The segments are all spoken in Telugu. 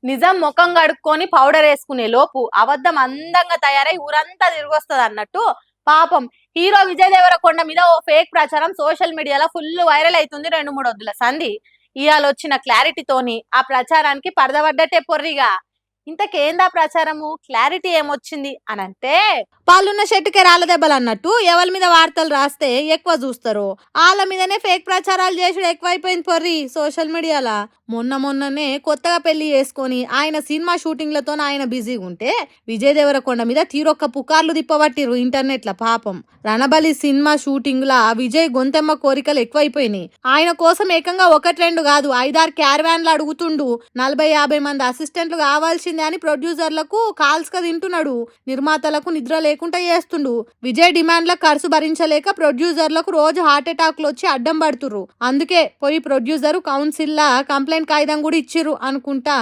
నిజం ముఖం కడుక్కొని పౌడర్ వేసుకునే లోపు అబద్ధం అందంగా తయారై ఊరంతా తిరిగొస్తది అన్నట్టు పాపం హీరో విజయ్ దేవరకొండ మీద ఓ ఫేక్ ప్రచారం సోషల్ మీడియాలో ఫుల్ వైరల్ అవుతుంది 2-3 వద్దుల సంధి. ఇవాళ వచ్చిన క్లారిటీతోని ఆ ప్రచారానికి పడదబడ్డట్టే పొర్రిగా. ఇంతకేందా ప్రచారము క్లారిటీ ఏమొచ్చింది అనంటే, పాలున్న చెట్టుకే రాళ్ళ దెబ్బలు అన్నట్టు ఎవరి మీద వార్తలు రాస్తే ఎక్కువ చూస్తారు వాళ్ళ మీదనే ఫేక్ ప్రచారాలు చేసుడు ఎక్కువైపోయింది పొర్రి సోషల్ మీడియాలో. మొన్ననే కొత్తగా పెళ్లి చేసుకొని ఆయన సినిమా షూటింగ్లతో ఆయన బిజీగా ఉంటే విజయ్ దేవరకొండ మీద తీరొక్క పుకార్లు తిప్పబట్టిరు ఇంటర్నెట్ ల. పాపం రణబలి సినిమా షూటింగ్ లా విజయ్ గొంతెమ్మ కోరికలు ఎక్కువైపోయినాయి. ఆయన కోసం ఏకంగా 1-2 కాదు 5-6 క్యారవాన్లు అడుగుతుండు. 40-50 మంది అసిస్టెంట్లు కావాల్సిందే అని ప్రొడ్యూసర్లకు కాల్స్ గా తింటున్నాడు. నిర్మాతలకు నిద్ర లేకుండా చేస్తుండు. విజయ్ డిమాండ్ల ఖర్చు భరించలేక ప్రొడ్యూసర్లకు రోజు హార్ట్ అటాక్లు వచ్చి అడ్డం పడుతుర్రు. అందుకే పోయి ప్రొడ్యూసర్ కౌన్సిల్ లా కంప్లైంట్ కాగితం కూడా ఇచ్చిర్రు అనుకుంటా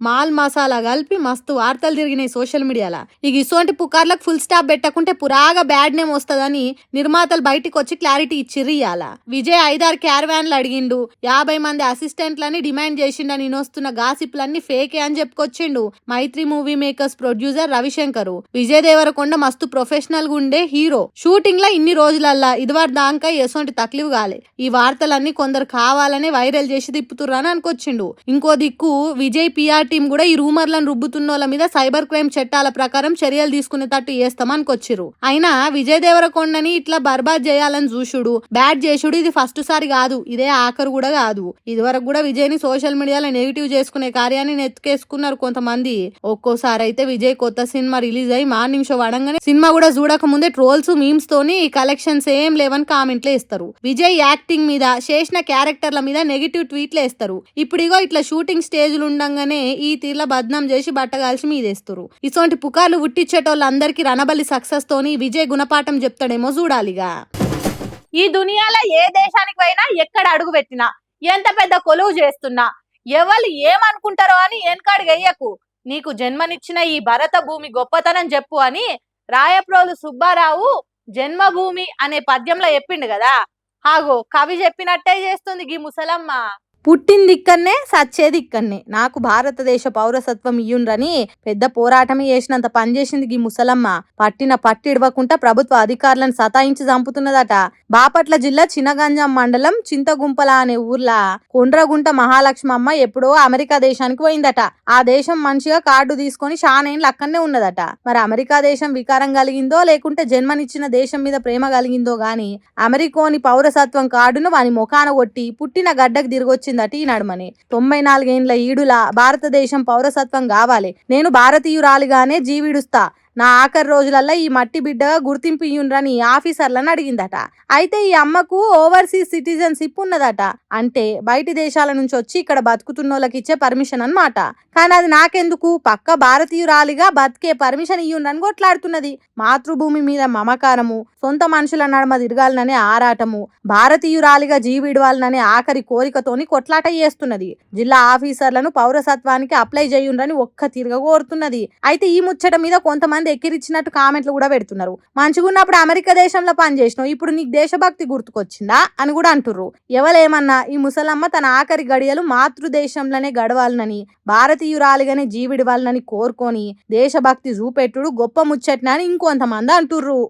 మాల్ మసాలా కలిపి మస్తు వార్తలు తిరిగినాయి సోషల్ మీడియాలో. ఇక ఇసోంటి పుకార్లకు ఫుల్ స్టాప్ పెట్టకుంటే పురాగా బ్యాడ్ నేమ్ వస్తుందని నిర్మాతలు బయటికి వచ్చి క్లారిటీ ఇచ్చిర్రు. ఇయాల విజయ్ 5-6 క్యారవాన్లు అడిగిండు, 50 మంది అసిస్టెంట్లని డిమాండ్ చేసిండని వస్తున్న గాసిప్లన్నీ ఫేకే అని చెప్పుకొచ్చిండు Mythri movie makers producer Ravishankar. Vijay Deverakonda మస్తు ప్రొఫెషనల్ గా ఉండే హీరో. షూటింగ్ లా ఇన్ని రోజులల్లా ఇదివర దాకా ఎసోంటి తక్లీఫ్ కాలే. ఈ వార్తలన్నీ కొందరు కావాలనే వైరల్ చేసి తిప్పుతుర్రు అని అనుకొచ్చిండు. ఇంకో దిక్కు విజయ్ పిఆర్ టీం కూడా ఈ రూమర్లను రుబ్బుతున్నోళ్ళ మీద సైబర్ క్రైమ్ చట్టాల ప్రకారం చర్యలు తీసుకునేటట్టు చేస్తామనుకొచ్చిర్రు. అయినా విజయ్ దేవరకొండని ఇట్లా బర్బాద్ చేయాలని చూసుడు బ్యాడ్ చేసుడు ఇది ఫస్ట్ సారి కాదు, ఇదే ఆఖరు కూడా కాదు. ఇదివరకు కూడా విజయ్ ని సోషల్ మీడియాలో నెగిటివ్ చేసుకునే కార్యాన్ని నెత్తుకేసుకున్నారు కొంతమంది. ఒక్కోసారి అయితే విజయ్ కొత్త సినిమా రిలీజ్ అయ్యి మార్నింగ్ షో వడంగానే సినిమా కూడా చూడక ముందే ట్రోల్స్ మీమ్స్ తోని కలెక్షన్స్ ఏం లేవని కామెంట్లు వేస్తారు. విజయ్ యాక్టింగ్ మీద చేసిన క్యారెక్టర్ల మీద నెగిటివ్ ట్వీట్లు వేస్తారు. ఇప్పుడిగో ఇట్లా షూటింగ్ స్టేజ్లు ఉండంగానే ఈ తీర్ల బద్నాం చేసి బట్టగాల్చి మీదేస్తారు. ఇసోంటి పుకార్లు ఉట్టిచ్చేటోళ్ళందరికీ రణబలి సక్సెస్ తోని విజయ్ గుణపాఠం చెప్తాడేమో చూడాలిగా. ఈ దునియాలో ఏ దేశానికి పోయినా ఎక్కడ అడుగు పెట్టినా ఎంత పెద్ద కొలువు చేస్తున్నా ఎవరు ఏమనుకుంటారో అని వెనకాడిగయ్యకు. నీకు జన్మనిచ్చిన ఈ భరత భూమి గొప్పతనం చెప్పు అని రాయప్రోలు సుబ్బారావు జన్మభూమి అనే పద్యంలో చెప్పిండు కదా. ఆగో కవి చెప్పినట్టే చేస్తుంది గీ ముసలమ్మ. పుట్టింది ఇక్కడనే సచ్చేది ఇక్కడనే, నాకు భారతదేశ పౌరసత్వం ఇయ్యుండ్రని పెద్ద పోరాటమే చేసినంత పనిచేసింది గీ ముసలమ్మ. పట్టిన పట్టిడవకుండా ప్రభుత్వ అధికారులను సతాయించి చంపుతున్నదట. బాపట్ల జిల్లా చినగంజం మండలం చింతగుంపల అనే ఊర్లా కొండ్రగుంట మహాలక్ష్మమ్మ ఎప్పుడో అమెరికా దేశానికి పోయిందట. ఆ దేశం మంచిగా కార్డు తీసుకొని షానేళ్ళు అక్కడనే ఉన్నదట. మరి అమెరికా దేశం వికారం కలిగిందో లేకుంటే జన్మనిచ్చిన దేశం మీద ప్రేమ కలిగిందో గాని అమెరికోని పౌరసత్వం కార్డును వాని ముఖాన కొట్టి పుట్టిన గడ్డకు తిరిగొచ్చింది ఈ నడుమని. 94 ఏండ్ల ఈడులా భారతదేశం పౌరసత్వం కావాలి, నేను భారతీయురాలిగానే జీవిడుస్తా, నా ఆఖరి రోజులల్లా ఈ మట్టి బిడ్డగా గుర్తింపు ఇయ్యుండ్రని ఆఫీసర్లను అడిగిందట. అయితే ఈ అమ్మకు ఓవర్సీస్ సిటిజన్షిప్ ఉన్నదట. అంటే బయటి దేశాల నుంచి వచ్చి ఇక్కడ బతుకుతున్నోళ్ళకి ఇచ్చే పర్మిషన్ అన్నమాట. కానీ అది నాకెందుకు, పక్క భారతీయురాలిగా బతికే పర్మిషన్ ఇయ్యుండ్రని కొట్లాడుతున్నది. మాతృభూమి మీద మమకారము, సొంత మనుషుల నడమ తిరగాలననే ఆరాటము, భారతీయురాలిగా జీవిడవాలననే ఆఖరి కోరికతోని కొట్లాట చేస్తున్నది. జిల్లా ఆఫీసర్లను పౌరసత్వానికి అప్లై చేయుండ్రని ఒక్క తిరగ కోరుతున్నది. అయితే ఈ ముచ్చట మీద కొంతమంది ఎక్కిరిచ్చినట్టు కామెంట్లు కూడా పెడుతున్నారు. మంచిగున్నప్పుడు అమెరికా దేశంలో పనిచేసినావు, ఇప్పుడు నీకు దేశభక్తి గుర్తుకొచ్చిందా అని కూడా అంటుర్రు. ఎవలేమన్నా ఈ ముసలమ్మ తన ఆఖరి గడియలు మాతృదేశంలోనే గడవాలనని భారతీయురాలిగానే జీవిడవాలనని కోరుకొని దేశభక్తి చూపెట్టుడు గొప్ప ముచ్చట్నని ఇంకొంతమంది అంటుర్రు.